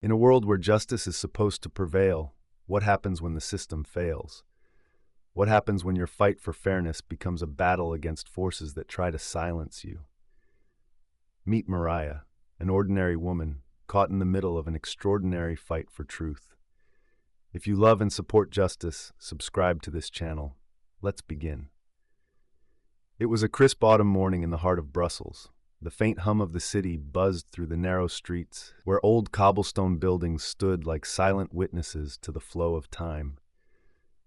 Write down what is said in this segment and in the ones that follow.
In a world where justice is supposed to prevail, what happens when the system fails? What happens when your fight for fairness becomes a battle against forces that try to silence you? Meet Mariah, an ordinary woman caught in the middle of an extraordinary fight for truth. If you love and support justice, subscribe to this channel. Let's begin. It was a crisp autumn morning in the heart of Brussels. The faint hum of the city buzzed through the narrow streets, where old cobblestone buildings stood like silent witnesses to the flow of time.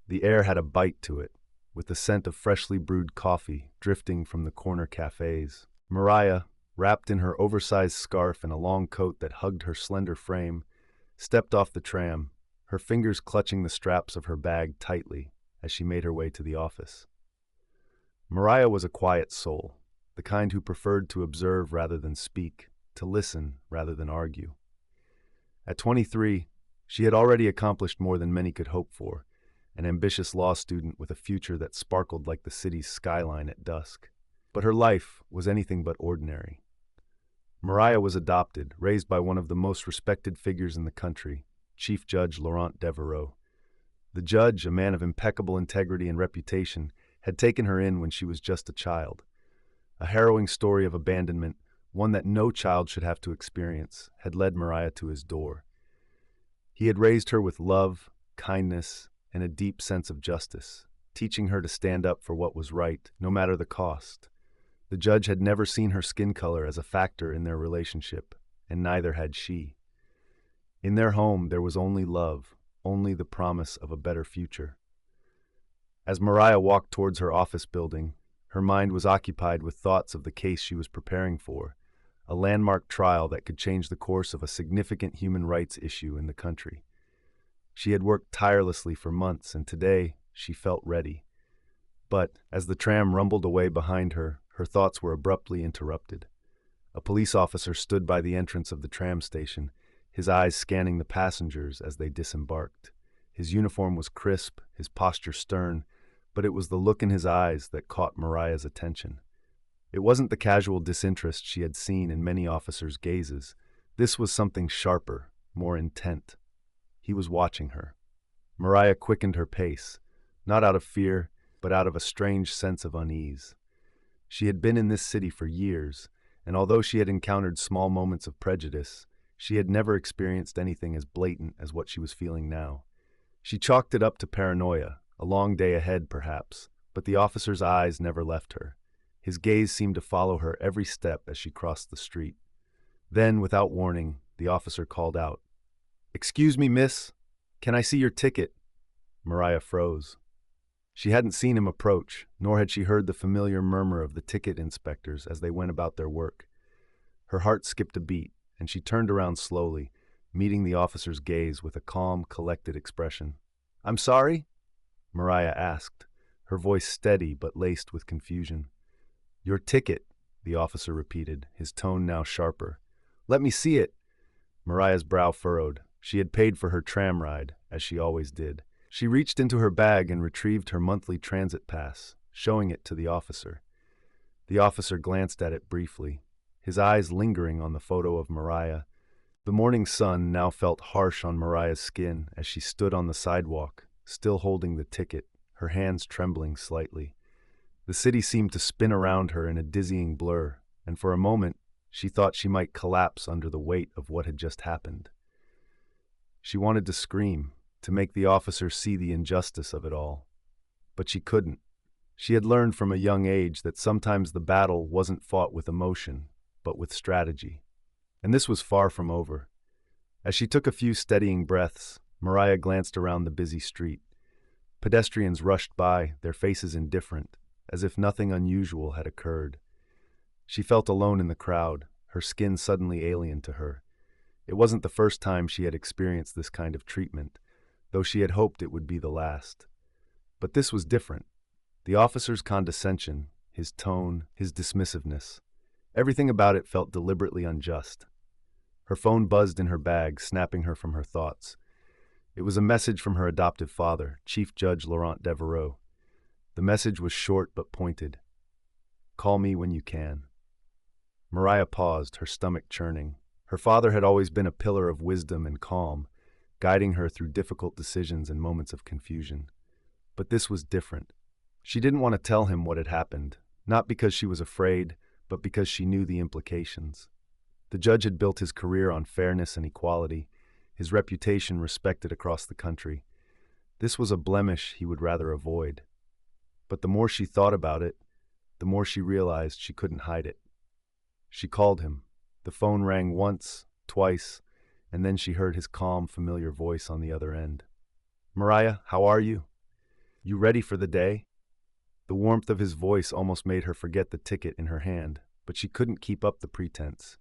The air had a bite to it, with the scent of freshly brewed coffee drifting from the corner cafes. Mariah, wrapped in her oversized scarf and a long coat that hugged her slender frame, stepped off the tram, her fingers clutching the straps of her bag tightly as she made her way to the office. Mariah was a quiet soul, the kind who preferred to observe rather than speak, to listen rather than argue. At 23, she had already accomplished more than many could hope for, an ambitious law student with a future that sparkled like the city's skyline at dusk. But her life was anything but ordinary. Mariah was adopted, raised by one of the most respected figures in the country, Chief Judge Laurent Devereaux. The judge, a man of impeccable integrity and reputation, had taken her in when she was just a child. A harrowing story of abandonment, one that no child should have to experience, had led Mariah to his door. He had raised her with love, kindness, and a deep sense of justice, teaching her to stand up for what was right, no matter the cost. The judge had never seen her skin color as a factor in their relationship, and neither had she. In their home, there was only love, only the promise of a better future. As Mariah walked towards her office building, her mind was occupied with thoughts of the case she was preparing for, a landmark trial that could change the course of a significant human rights issue in the country. She had worked tirelessly for months, and today she felt ready. But as the tram rumbled away behind her, her thoughts were abruptly interrupted. A police officer stood by the entrance of the tram station, his eyes scanning the passengers as they disembarked. His uniform was crisp, his posture stern, but it was the look in his eyes that caught Mariah's attention. It wasn't the casual disinterest she had seen in many officers' gazes. This was something sharper, more intent. He was watching her. Mariah quickened her pace, not out of fear, but out of a strange sense of unease. She had been in this city for years, and although she had encountered small moments of prejudice, she had never experienced anything as blatant as what she was feeling now. She chalked it up to paranoia, a long day ahead perhaps, but the officer's eyes never left her. His gaze seemed to follow her every step as she crossed the street. Then, without warning, the officer called out, "Excuse me, miss, can I see your ticket?" Mariah froze. She hadn't seen him approach, nor had she heard the familiar murmur of the ticket inspectors as they went about their work. Her heart skipped a beat, and she turned around slowly, meeting the officer's gaze with a calm, collected expression. "I'm sorry?" Mariah asked, her voice steady but laced with confusion. "Your ticket," the officer repeated, his tone now sharper. "Let me see it." Mariah's brow furrowed. She had paid for her tram ride, as she always did. She reached into her bag and retrieved her monthly transit pass, showing it to the officer. The officer glanced at it briefly, his eyes lingering on the photo of Mariah. The morning sun now felt harsh on Mariah's skin as she stood on the sidewalk, still holding the ticket, her hands trembling slightly. The city seemed to spin around her in a dizzying blur, and for a moment she thought she might collapse under the weight of what had just happened. She wanted to scream, to make the officer see the injustice of it all. But she couldn't. She had learned from a young age that sometimes the battle wasn't fought with emotion, but with strategy. And this was far from over. As she took a few steadying breaths, Mariah glanced around the busy street. Pedestrians rushed by, their faces indifferent, as if nothing unusual had occurred. She felt alone in the crowd, her skin suddenly alien to her. It wasn't the first time she had experienced this kind of treatment, though she had hoped it would be the last. But this was different. The officer's condescension, his tone, his dismissiveness, everything about it felt deliberately unjust. Her phone buzzed in her bag, snapping her from her thoughts. It was a message from her adoptive father, Chief Judge Laurent Devereaux. The message was short but pointed. "Call me when you can." Mariah paused, her stomach churning. Her father had always been a pillar of wisdom and calm, guiding her through difficult decisions and moments of confusion. But this was different. She didn't want to tell him what had happened, not because she was afraid, but because she knew the implications. The judge had built his career on fairness and equality, his reputation respected across the country. This was a blemish he would rather avoid. But the more she thought about it, the more she realized she couldn't hide it. She called him. The phone rang once, twice, and then she heard his calm, familiar voice on the other end. "Mariah, how are you? You ready for the day?" The warmth of his voice almost made her forget the ticket in her hand, but she couldn't keep up the pretense.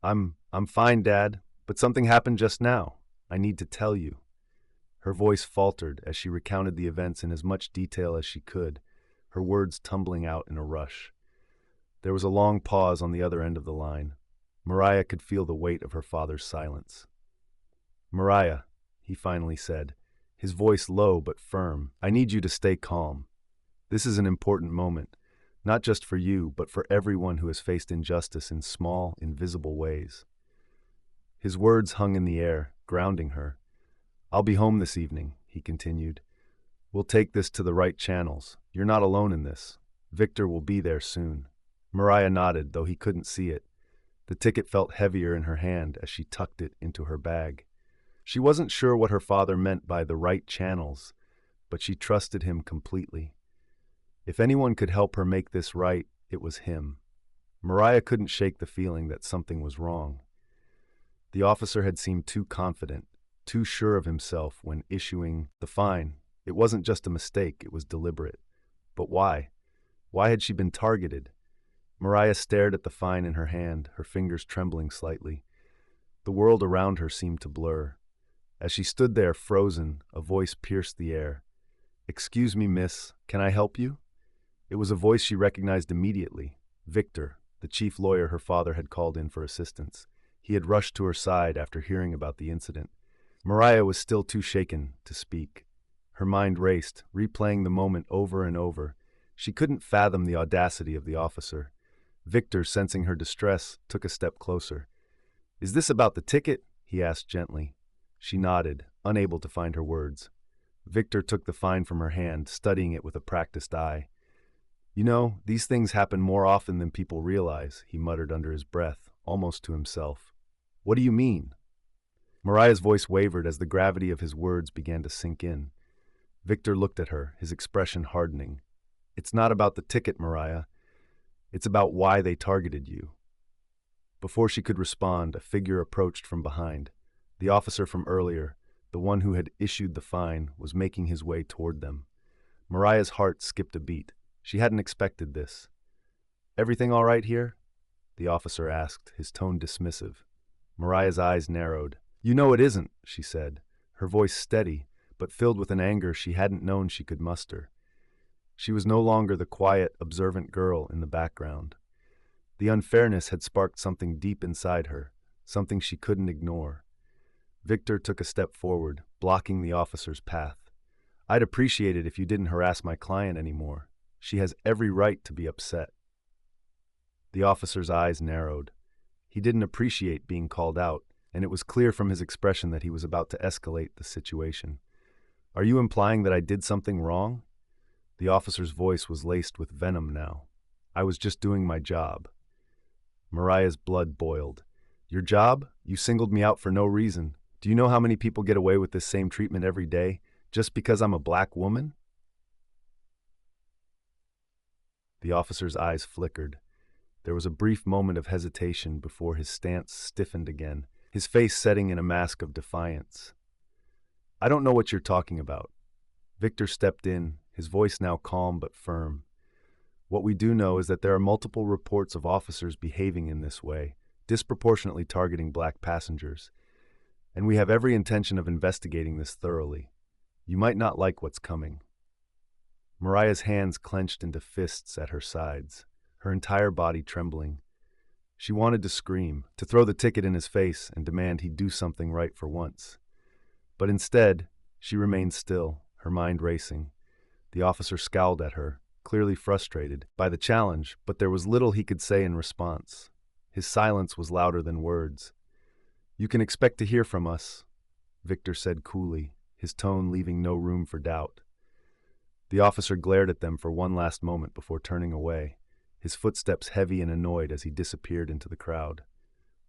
I'm fine, Dad, but something happened just now. I need to tell you." Her voice faltered as she recounted the events in as much detail as she could, her words tumbling out in a rush. There was a long pause on the other end of the line. Mariah could feel the weight of her father's silence. "Mariah," he finally said, his voice low but firm, "I need you to stay calm. This is an important moment, not just for you, but for everyone who has faced injustice in small, invisible ways." His words hung in the air, grounding her. "I'll be home this evening," he continued. "We'll take this to the right channels. You're not alone in this. Victor will be there soon." Mariah nodded, though he couldn't see it. The ticket felt heavier in her hand as she tucked it into her bag. She wasn't sure what her father meant by the right channels, but she trusted him completely. If anyone could help her make this right, it was him. Mariah couldn't shake the feeling that something was wrong. The officer had seemed too confident, too sure of himself when issuing the fine. It wasn't just a mistake, it was deliberate. But why? Why had she been targeted? Mariah stared at the fine in her hand, her fingers trembling slightly. The world around her seemed to blur. As she stood there frozen, a voice pierced the air. "Excuse me, miss, can I help you?" It was a voice she recognized immediately. Victor, the chief lawyer her father had called in for assistance. He had rushed to her side after hearing about the incident. Mariah was still too shaken to speak. Her mind raced, replaying the moment over and over. She couldn't fathom the audacity of the officer. Victor, sensing her distress, took a step closer. "Is this about the ticket?" he asked gently. She nodded, unable to find her words. Victor took the fine from her hand, studying it with a practiced eye. "You know, these things happen more often than people realize," he muttered under his breath, almost to himself. "What do you mean?" Mariah's voice wavered as the gravity of his words began to sink in. Victor looked at her, his expression hardening. "It's not about the ticket, Mariah. It's about why they targeted you." Before she could respond, a figure approached from behind. The officer from earlier, the one who had issued the fine, was making his way toward them. Mariah's heart skipped a beat. She hadn't expected this. "Everything all right here?" the officer asked, his tone dismissive. Mariah's eyes narrowed. "You know it isn't," she said, her voice steady, but filled with an anger she hadn't known she could muster. She was no longer the quiet, observant girl in the background. The unfairness had sparked something deep inside her, something she couldn't ignore. Victor took a step forward, blocking the officer's path. "I'd appreciate it if you didn't harass my client anymore. She has every right to be upset." The officer's eyes narrowed. He didn't appreciate being called out, and it was clear from his expression that he was about to escalate the situation. "Are you implying that I did something wrong?" The officer's voice was laced with venom now. "I was just doing my job." Mariah's blood boiled. "Your job? You singled me out for no reason. Do you know how many people get away with this same treatment every day, just because I'm a black woman?" The officer's eyes flickered. There was a brief moment of hesitation before his stance stiffened again, his face setting in a mask of defiance. "I don't know what you're talking about." Victor stepped in, his voice now calm but firm. "What we do know is that there are multiple reports of officers behaving in this way, disproportionately targeting black passengers. And we have every intention of investigating this thoroughly. You might not like what's coming." Mariah's hands clenched into fists at her sides, her entire body trembling. She wanted to scream, to throw the ticket in his face and demand he do something right for once. But instead, she remained still, her mind racing. The officer scowled at her, clearly frustrated by the challenge, but there was little he could say in response. His silence was louder than words. You can expect to hear from us, Victor said coolly, his tone leaving no room for doubt. The officer glared at them for one last moment before turning away, his footsteps heavy and annoyed as he disappeared into the crowd.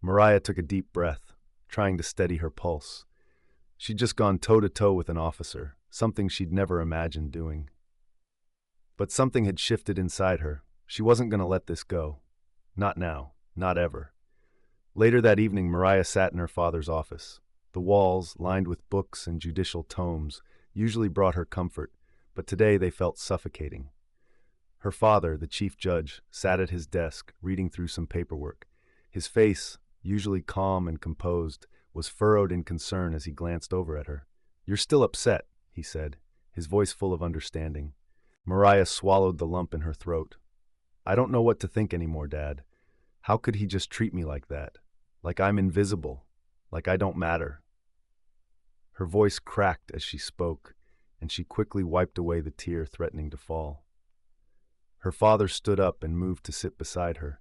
Mariah took a deep breath, trying to steady her pulse. She'd just gone toe-to-toe with an officer, something she'd never imagined doing. But something had shifted inside her. She wasn't going to let this go. Not now. Not ever. Later that evening, Mariah sat in her father's office. The walls, lined with books and judicial tomes, usually brought her comfort, but today they felt suffocating. Her father, the chief judge, sat at his desk, reading through some paperwork. His face, usually calm and composed, was furrowed in concern as he glanced over at her. "You're still upset," he said, his voice full of understanding. Mariah swallowed the lump in her throat. "I don't know what to think anymore, Dad. How could he just treat me like that? Like I'm invisible. Like I don't matter." Her voice cracked as she spoke, and she quickly wiped away the tear threatening to fall. Her father stood up and moved to sit beside her.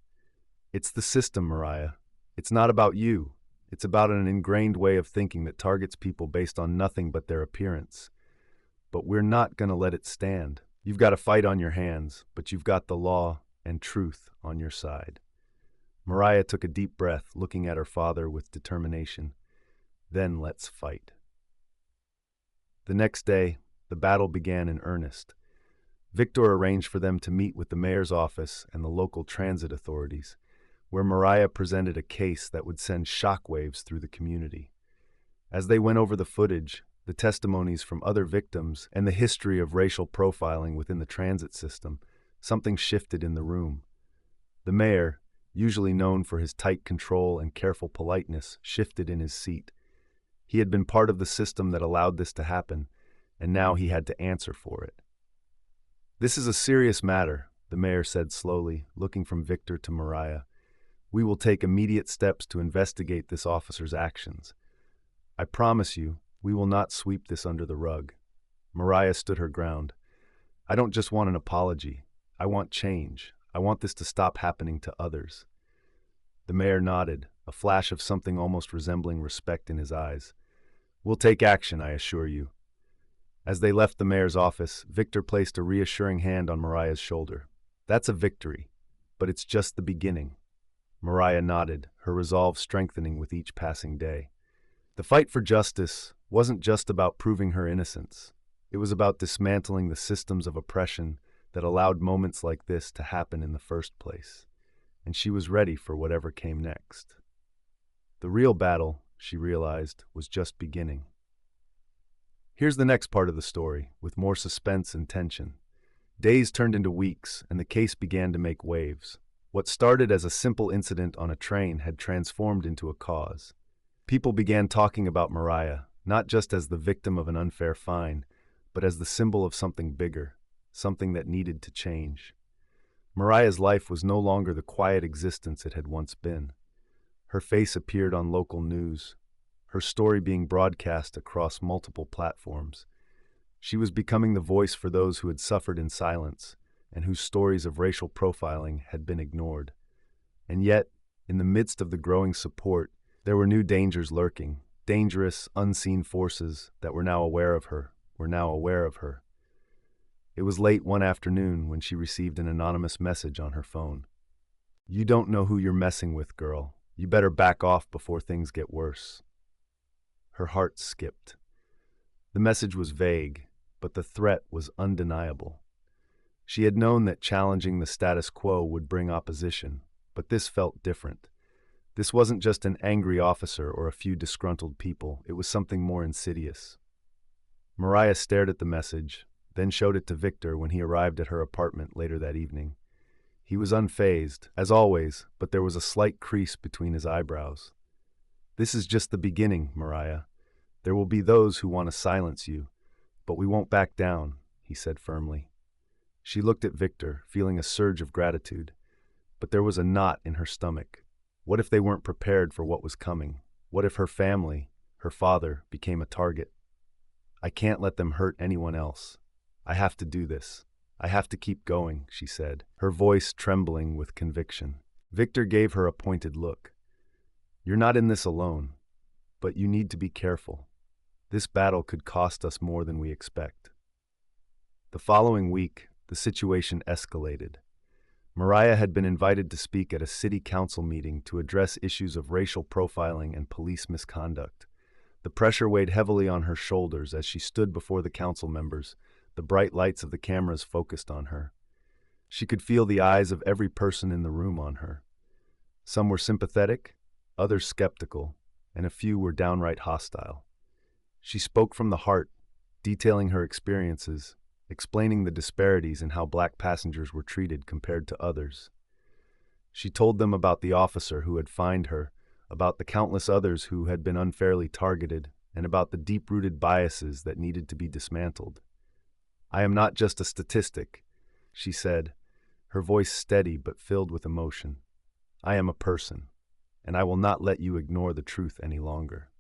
"It's the system, Mariah. It's not about you. It's about an ingrained way of thinking that targets people based on nothing but their appearance. But we're not going to let it stand. You've got a fight on your hands, but you've got the law and truth on your side." Mariah took a deep breath, looking at her father with determination. "Then let's fight." The next day, the battle began in earnest. Victor arranged for them to meet with the mayor's office and the local transit authorities, where Mariah presented a case that would send shockwaves through the community. As they went over the footage, the testimonies from other victims, and the history of racial profiling within the transit system, something shifted in the room. The mayor, usually known for his tight control and careful politeness, shifted in his seat. He had been part of the system that allowed this to happen, and now he had to answer for it. "This is a serious matter," the mayor said slowly, looking from Victor to Mariah. "We will take immediate steps to investigate this officer's actions. I promise you, we will not sweep this under the rug." Mariah stood her ground. "I don't just want an apology. I want change. I want this to stop happening to others." The mayor nodded, a flash of something almost resembling respect in his eyes. "We'll take action, I assure you." As they left the mayor's office, Victor placed a reassuring hand on Mariah's shoulder. "That's a victory, but it's just the beginning." Mariah nodded, her resolve strengthening with each passing day. The fight for justice wasn't just about proving her innocence. It was about dismantling the systems of oppression that allowed moments like this to happen in the first place. And she was ready for whatever came next. The real battle, she realized, was just beginning. Here's the next part of the story, with more suspense and tension. Days turned into weeks, and the case began to make waves. What started as a simple incident on a train had transformed into a cause. People began talking about Mariah, not just as the victim of an unfair fine, but as the symbol of something bigger, something that needed to change. Mariah's life was no longer the quiet existence it had once been. Her face appeared on local news, her story being broadcast across multiple platforms. She was becoming the voice for those who had suffered in silence and whose stories of racial profiling had been ignored. And yet, in the midst of the growing support, there were new dangers lurking, dangerous, unseen forces that were now aware of her. It was late one afternoon when she received an anonymous message on her phone. "You don't know who you're messing with, girl. You better back off before things get worse." Her heart skipped. The message was vague, but the threat was undeniable. She had known that challenging the status quo would bring opposition, but this felt different. This wasn't just an angry officer or a few disgruntled people, it was something more insidious. Mariah stared at the message, then showed it to Victor when he arrived at her apartment later that evening. He was unfazed, as always, but there was a slight crease between his eyebrows. "This is just the beginning, Mariah. There will be those who want to silence you, but we won't back down," he said firmly. She looked at Victor, feeling a surge of gratitude, but there was a knot in her stomach. What if they weren't prepared for what was coming? What if her family, her father, became a target? "I can't let them hurt anyone else. I have to do this. I have to keep going," she said, her voice trembling with conviction. Victor gave her a pointed look. "You're not in this alone. But you need to be careful. This battle could cost us more than we expect." The following week, the situation escalated. Mariah had been invited to speak at a city council meeting to address issues of racial profiling and police misconduct. The pressure weighed heavily on her shoulders as she stood before the council members, the bright lights of the cameras focused on her. She could feel the eyes of every person in the room on her. Some were sympathetic, others skeptical, and a few were downright hostile. She spoke from the heart, detailing her experiences, explaining the disparities in how black passengers were treated compared to others. She told them about the officer who had fined her, about the countless others who had been unfairly targeted, and about the deep-rooted biases that needed to be dismantled. "I am not just a statistic," she said, her voice steady but filled with emotion. "I am a person, and I will not let you ignore the truth any longer."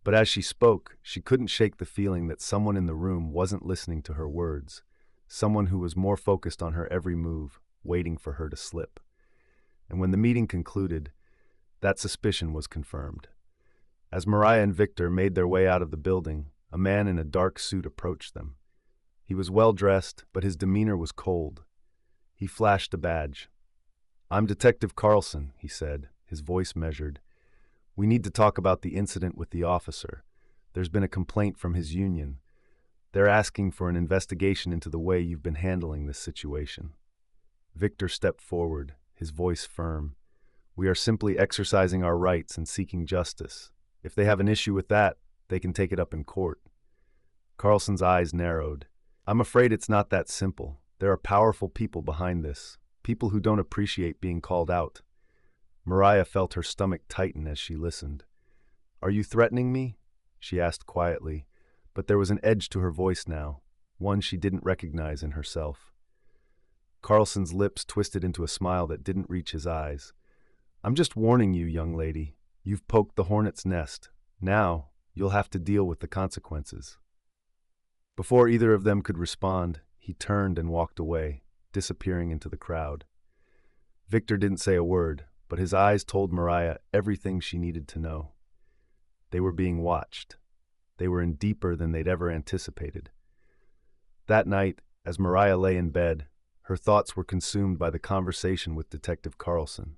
But as she spoke, she couldn't shake the feeling that someone in the room wasn't listening to her words, someone who was more focused on her every move, waiting for her to slip. And when the meeting concluded, that suspicion was confirmed. As Mariah and Victor made their way out of the building, a man in a dark suit approached them. He was well-dressed, but his demeanor was cold. He flashed a badge. "I'm Detective Carlson," he said, his voice measured. "We need to talk about the incident with the officer. There's been a complaint from his union. They're asking for an investigation into the way you've been handling this situation." Victor stepped forward, his voice firm. "We are simply exercising our rights and seeking justice. If they have an issue with that, they can take it up in court." Carlson's eyes narrowed. "I'm afraid it's not that simple. There are powerful people behind this, people who don't appreciate being called out." Mariah felt her stomach tighten as she listened. "Are you threatening me?" she asked quietly, but there was an edge to her voice now, one she didn't recognize in herself. Carlson's lips twisted into a smile that didn't reach his eyes. "I'm just warning you, young lady. You've poked the hornet's nest. Now, you'll have to deal with the consequences." Before either of them could respond, he turned and walked away, disappearing into the crowd. Victor didn't say a word, but his eyes told Mariah everything she needed to know. They were being watched. They were in deeper than they'd ever anticipated. That night, as Mariah lay in bed, her thoughts were consumed by the conversation with Detective Carlson.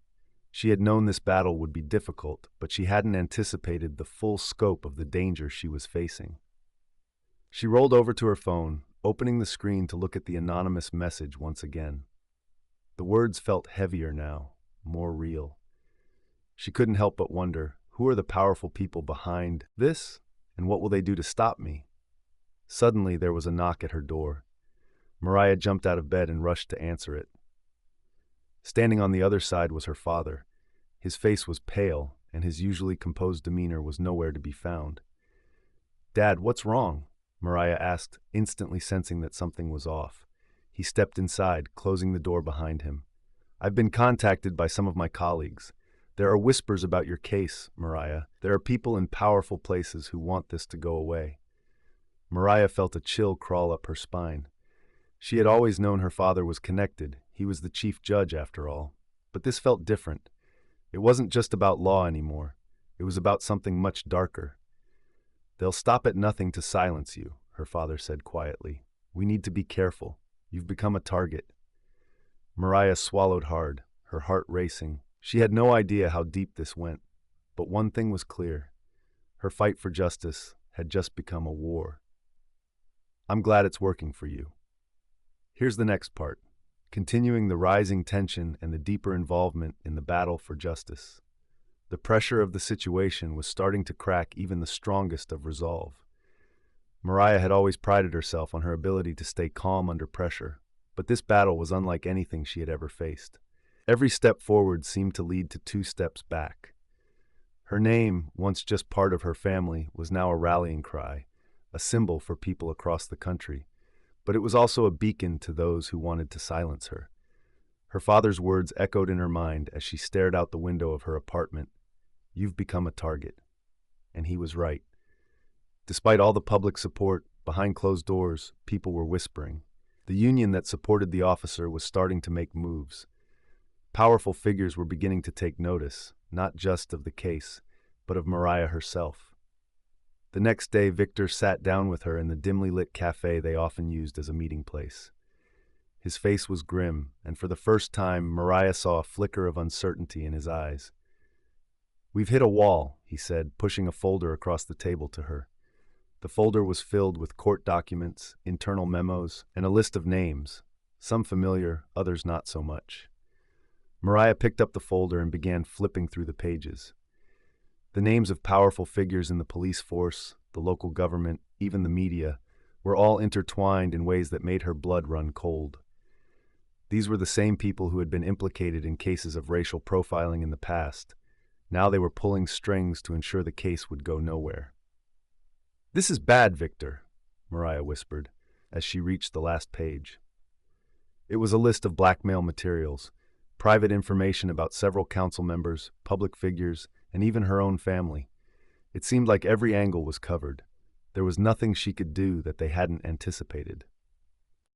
She had known this battle would be difficult, but she hadn't anticipated the full scope of the danger she was facing. She rolled over to her phone, opening the screen to look at the anonymous message once again. The words felt heavier now, more real. She couldn't help but wonder, who are the powerful people behind this, and what will they do to stop me? Suddenly, there was a knock at her door. Mariah jumped out of bed and rushed to answer it. Standing on the other side was her father. His face was pale, and his usually composed demeanor was nowhere to be found. "Dad, what's wrong?" Mariah asked, instantly sensing that something was off. He stepped inside, closing the door behind him. "I've been contacted by some of my colleagues. There are whispers about your case, Mariah. There are people in powerful places who want this to go away." Mariah felt a chill crawl up her spine. She had always known her father was connected. He was the chief judge, after all. But this felt different. It wasn't just about law anymore. It was about something much darker. "They'll stop at nothing to silence you," her father said quietly. "We need to be careful. You've become a target." Mariah swallowed hard, her heart racing. She had no idea how deep this went. But one thing was clear. Her fight for justice had just become a war. "I'm glad it's working for you." Here's the next part, continuing the rising tension and the deeper involvement in the battle for justice. The pressure of the situation was starting to crack even the strongest of resolve. Mariah had always prided herself on her ability to stay calm under pressure, but this battle was unlike anything she had ever faced. Every step forward seemed to lead to 2 steps back. Her name, once just part of her family, was now a rallying cry, a symbol for people across the country. But it was also a beacon to those who wanted to silence her. Her father's words echoed in her mind as she stared out the window of her apartment. "You've become a target." And he was right. Despite all the public support, behind closed doors, people were whispering. The union that supported the officer was starting to make moves. Powerful figures were beginning to take notice, not just of the case, but of Mariah herself. The next day, Victor sat down with her in the dimly lit cafe they often used as a meeting place. His face was grim, and for the first time, Mariah saw a flicker of uncertainty in his eyes. "We've hit a wall," he said, pushing a folder across the table to her. The folder was filled with court documents, internal memos, and a list of names, some familiar, others not so much. Mariah picked up the folder and began flipping through the pages. The names of powerful figures in the police force, the local government, even the media, were all intertwined in ways that made her blood run cold. These were the same people who had been implicated in cases of racial profiling in the past. Now they were pulling strings to ensure the case would go nowhere. "This is bad, Victor," Mariah whispered, as she reached the last page. It was a list of blackmail materials, private information about several council members, public figures, and even her own family. It seemed like every angle was covered. There was nothing she could do that they hadn't anticipated.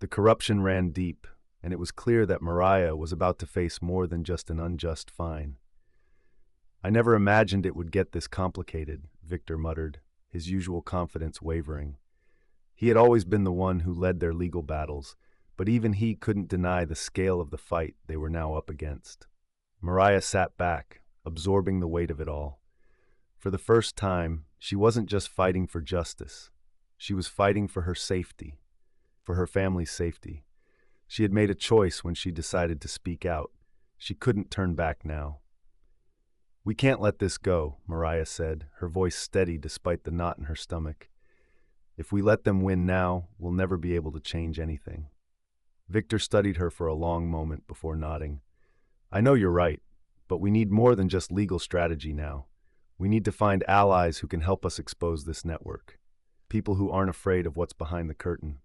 The corruption ran deep, and it was clear that Mariah was about to face more than just an unjust fine. "I never imagined it would get this complicated," Victor muttered, his usual confidence wavering. He had always been the one who led their legal battles, but even he couldn't deny the scale of the fight they were now up against. Mariah sat back, absorbing the weight of it all. For the first time, she wasn't just fighting for justice. She was fighting for her safety, for her family's safety. She had made a choice when she decided to speak out. She couldn't turn back now. "We can't let this go," Mariah said, her voice steady despite the knot in her stomach. "If we let them win now, we'll never be able to change anything." Victor studied her for a long moment before nodding. "I know you're right, but we need more than just legal strategy now. We need to find allies who can help us expose this network. People who aren't afraid of what's behind the curtain."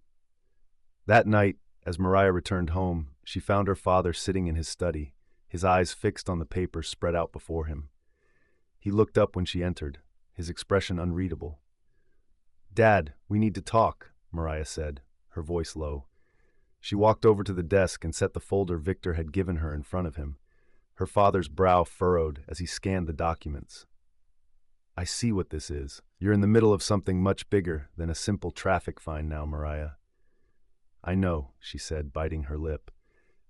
That night, as Mariah returned home, she found her father sitting in his study, his eyes fixed on the papers spread out before him. He looked up when she entered, his expression unreadable. "Dad, we need to talk," Mariah said, her voice low. She walked over to the desk and set the folder Victor had given her in front of him. Her father's brow furrowed as he scanned the documents. "I see what this is. You're in the middle of something much bigger than a simple traffic fine now, Mariah." "I know," she said, biting her lip.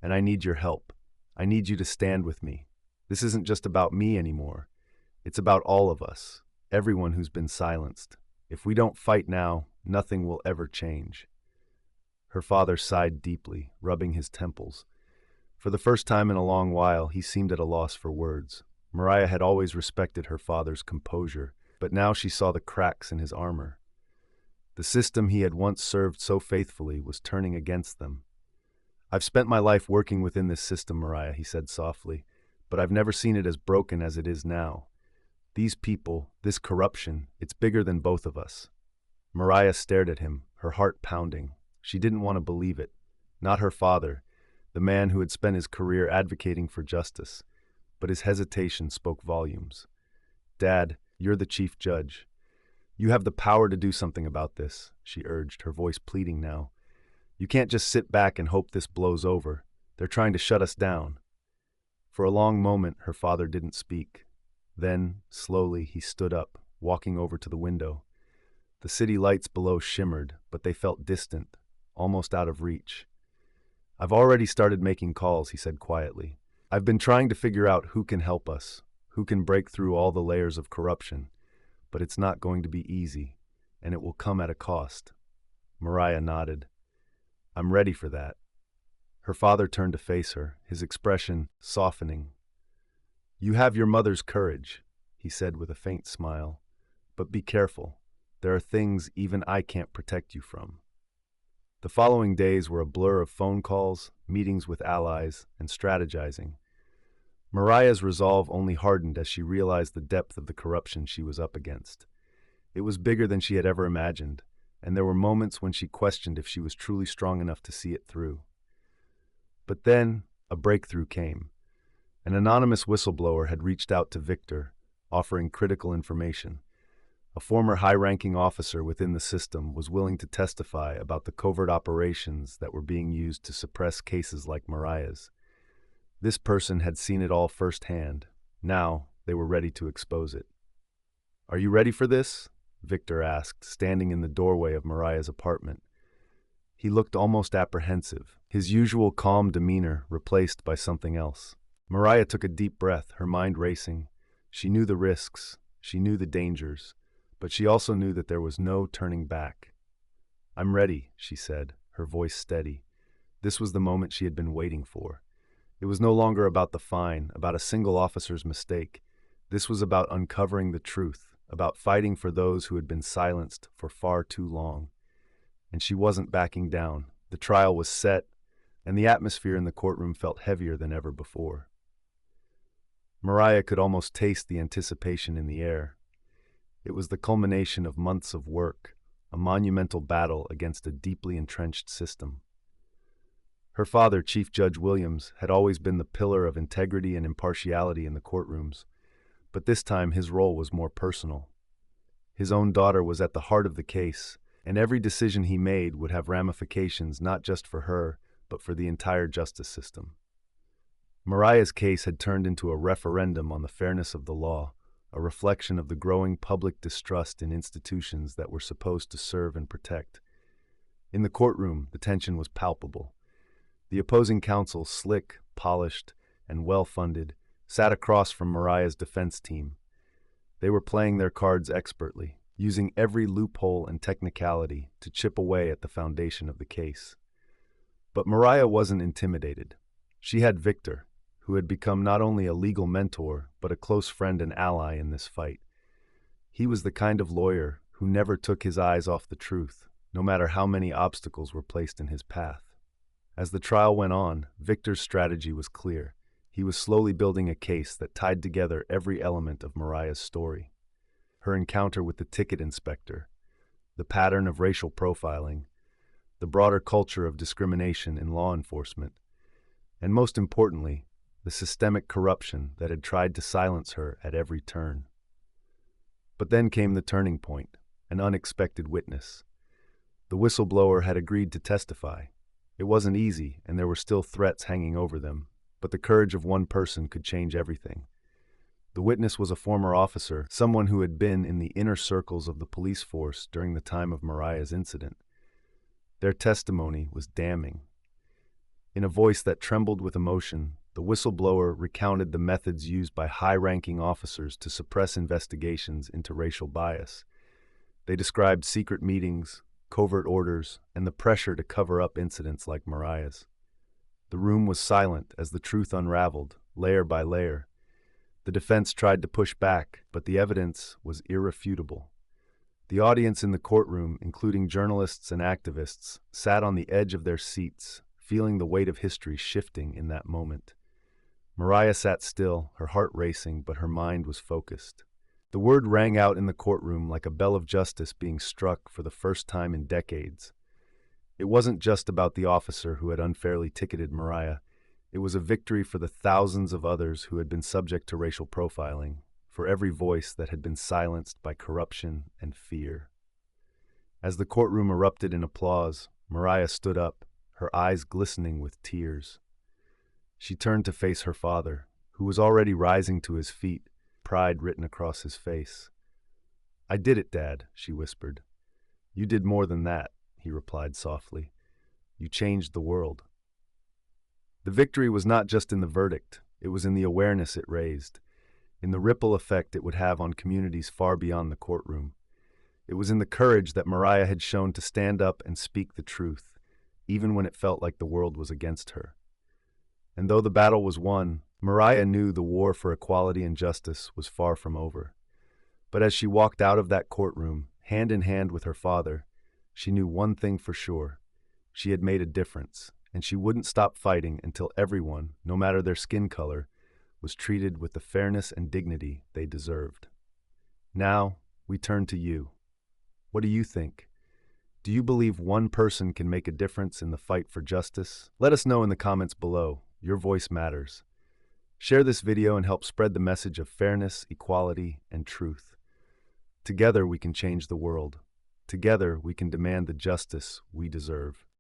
"And I need your help. I need you to stand with me. This isn't just about me anymore. It's about all of us, everyone who's been silenced. If we don't fight now, nothing will ever change." Her father sighed deeply, rubbing his temples. For the first time in a long while, he seemed at a loss for words. Mariah had always respected her father's composure, but now she saw the cracks in his armor. The system he had once served so faithfully was turning against them. "I've spent my life working within this system, Mariah," he said softly, "but I've never seen it as broken as it is now. These people, this corruption, it's bigger than both of us." Mariah stared at him, her heart pounding. She didn't want to believe it. Not her father, the man who had spent his career advocating for justice. But his hesitation spoke volumes. "Dad, you're the chief judge. You have the power to do something about this," she urged, her voice pleading now. "You can't just sit back and hope this blows over. They're trying to shut us down." For a long moment, her father didn't speak. Then, slowly, he stood up, walking over to the window. The city lights below shimmered, but they felt distant, almost out of reach. "I've already started making calls," he said quietly. "I've been trying to figure out who can help us, who can break through all the layers of corruption. But it's not going to be easy, and it will come at a cost." Mariah nodded. "I'm ready for that." Her father turned to face her, his expression softening. "You have your mother's courage," he said with a faint smile. "But be careful. There are things even I can't protect you from." The following days were a blur of phone calls, meetings with allies, and strategizing. Mariah's resolve only hardened as she realized the depth of the corruption she was up against. It was bigger than she had ever imagined, and there were moments when she questioned if she was truly strong enough to see it through. But then, a breakthrough came. An anonymous whistleblower had reached out to Victor, offering critical information. A former high-ranking officer within the system was willing to testify about the covert operations that were being used to suppress cases like Mariah's. This person had seen it all firsthand. Now, they were ready to expose it. "Are you ready for this?" Victor asked, standing in the doorway of Mariah's apartment. He looked almost apprehensive, his usual calm demeanor replaced by something else. Mariah took a deep breath, her mind racing. She knew the risks, she knew the dangers, but she also knew that there was no turning back. "I'm ready," she said, her voice steady. This was the moment she had been waiting for. It was no longer about the fine, about a single officer's mistake. This was about uncovering the truth, about fighting for those who had been silenced for far too long. And she wasn't backing down. The trial was set, and the atmosphere in the courtroom felt heavier than ever before. Mariah could almost taste the anticipation in the air. It was the culmination of months of work, a monumental battle against a deeply entrenched system. Her father, Chief Judge Williams, had always been the pillar of integrity and impartiality in the courtrooms, but this time his role was more personal. His own daughter was at the heart of the case, and every decision he made would have ramifications not just for her, but for the entire justice system. Mariah's case had turned into a referendum on the fairness of the law, a reflection of the growing public distrust in institutions that were supposed to serve and protect. In the courtroom, the tension was palpable. The opposing counsel, slick, polished, and well-funded, sat across from Mariah's defense team. They were playing their cards expertly, using every loophole and technicality to chip away at the foundation of the case. But Mariah wasn't intimidated. She had Victor, who had become not only a legal mentor, but a close friend and ally in this fight. He was the kind of lawyer who never took his eyes off the truth, no matter how many obstacles were placed in his path. As the trial went on, Victor's strategy was clear. He was slowly building a case that tied together every element of Mariah's story. Her encounter with the ticket inspector, the pattern of racial profiling, the broader culture of discrimination in law enforcement, and most importantly, the systemic corruption that had tried to silence her at every turn. But then came the turning point, an unexpected witness. The whistleblower had agreed to testify. It wasn't easy, and there were still threats hanging over them, but the courage of one person could change everything. The witness was a former officer, someone who had been in the inner circles of the police force during the time of Mariah's incident. Their testimony was damning. In a voice that trembled with emotion, the whistleblower recounted the methods used by high-ranking officers to suppress investigations into racial bias. They described secret meetings, covert orders, and the pressure to cover up incidents like Mariah's. The room was silent as the truth unraveled, layer by layer. The defense tried to push back, but the evidence was irrefutable. The audience in the courtroom, including journalists and activists, sat on the edge of their seats, feeling the weight of history shifting in that moment. Mariah sat still, her heart racing, but her mind was focused. The word rang out in the courtroom like a bell of justice being struck for the first time in decades. It wasn't just about the officer who had unfairly ticketed Mariah. It was a victory for the thousands of others who had been subject to racial profiling, for every voice that had been silenced by corruption and fear. As the courtroom erupted in applause, Mariah stood up, her eyes glistening with tears. She turned to face her father, who was already rising to his feet, pride written across his face. "I did it, Dad," she whispered. "You did more than that," he replied softly. "You changed the world." The victory was not just in the verdict, it was in the awareness it raised, in the ripple effect it would have on communities far beyond the courtroom. It was in the courage that Mariah had shown to stand up and speak the truth, even when it felt like the world was against her. And though the battle was won, Mariah knew the war for equality and justice was far from over. But as she walked out of that courtroom, hand in hand with her father, she knew one thing for sure. She had made a difference, and she wouldn't stop fighting until everyone, no matter their skin color, was treated with the fairness and dignity they deserved. Now, we turn to you. What do you think? Do you believe one person can make a difference in the fight for justice? Let us know in the comments below. Your voice matters. Share this video and help spread the message of fairness, equality, and truth. Together we can change the world. Together we can demand the justice we deserve.